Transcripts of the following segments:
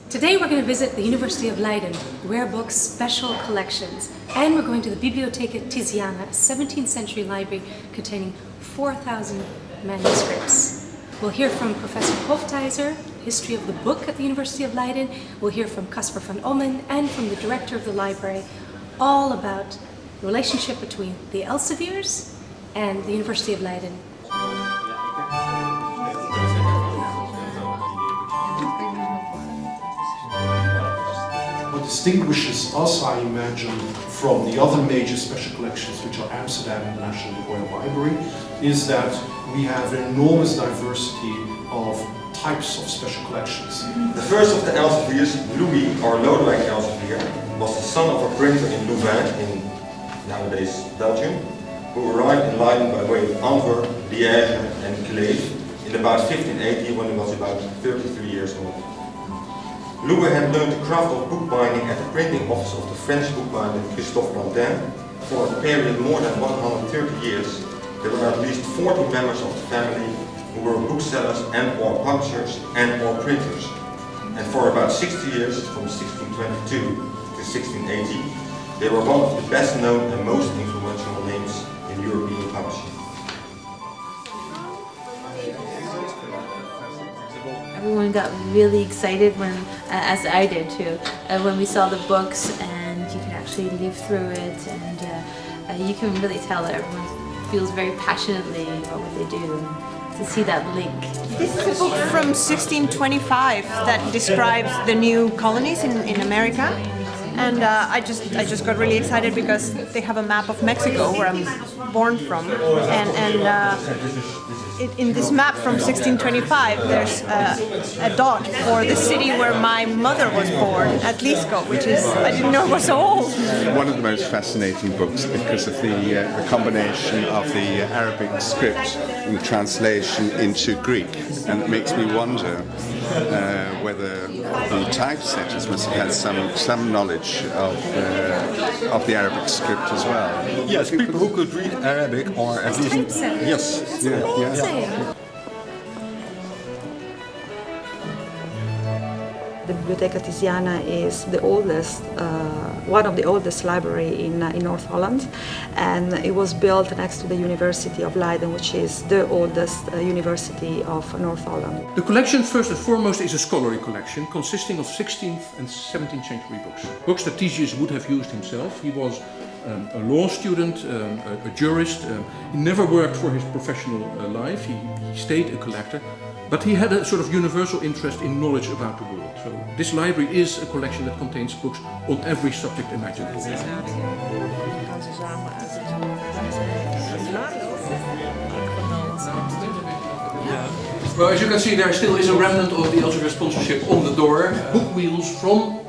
Today we're going to visit the University of Leiden, Rare Books Special Collections, and we're going to the Bibliotheca Thysiana, a 17th century library containing 4,000 manuscripts. We'll hear from Professor Hoftheiser, History of the Book at the University of Leiden. We'll hear from Kasper van Ommen and from the director of the library, all about the relationship between the Elzeviers and the University of Leiden. What distinguishes us, I imagine, from the other major special collections, which are Amsterdam and the National Royal Library, is that we have an enormous diversity of types of special collections. The first of the Elzeviers, Louis or Lodewijk Elzevier, was the son of a printer in Louvain, in nowadays Belgium, who arrived in Leiden by way of Antwerp, Liège and Calais in about 1580 when he was about 33 years old. Louis had learned the craft of bookbinding at the printing office of the French bookbinder Christophe Plantin. For a period more than 130 years, there were at least 40 members of the family who were booksellers and/or publishers and/or printers. And for about 60 years, from 1622 to 1680, they were one of the best known and most influential names in European publishing. Everyone got really excited when, as I did too, when we saw the books and you can actually live through it, and you can really tell that everyone feels very passionately about what they do, and to see that link. This is a book from 1625 that describes the new colonies in America. And I just got really excited because they have a map of Mexico, where I'm born from, in this map from 1625 there's a dot for the city where my mother was born, at Lisco, which is, I didn't know it was so old. One of the most fascinating books because of the combination of the Arabic script and the translation into Greek, and it makes me wonder whether the typesetters must have had some knowledge of the Arabic script as well. Yes, people who could read Arabic or at least... Typesetters? Yes. That's amazing. The Bibliotheca Thysiana is the oldest, one of the oldest library in North Holland, and it was built next to the University of Leiden, which is the oldest university of North Holland. The collection, first and foremost, is a scholarly collection consisting of 16th and 17th century books. Books that Theseus would have used himself. He was a law student, a jurist. He never worked for his professional life. He stayed a collector. But he had a sort of universal interest in knowledge about the world. So this library is a collection that contains books on every subject imaginable. Well, as you can see, there still is a remnant of the Elzevier sponsorship on the door. Book wheels from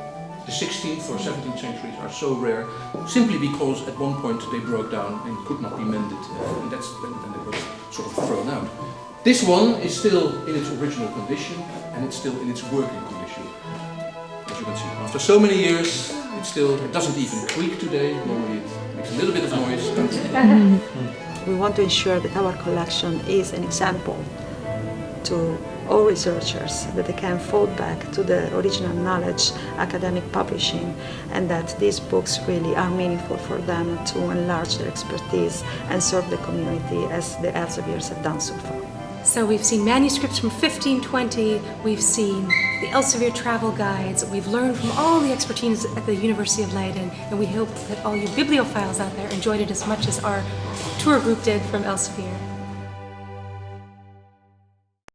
the 16th or 17th centuries are so rare, simply because at one point they broke down and could not be mended, and then they were sort of thrown out. This one is still in its original condition, and it's still in its working condition. As you can see, after so many years, it doesn't even creak today. Normally it makes a little bit of noise. We want to ensure that our collection is an example to all researchers, that they can fall back to the original knowledge, academic publishing, and that these books really are meaningful for them to enlarge their expertise and serve the community as the Elzeviers have done so far. So we've seen manuscripts from 1520, we've seen the Elsevier travel guides, we've learned from all the expertise at the University of Leiden, and we hope that all you bibliophiles out there enjoyed it as much as our tour group did from Elsevier.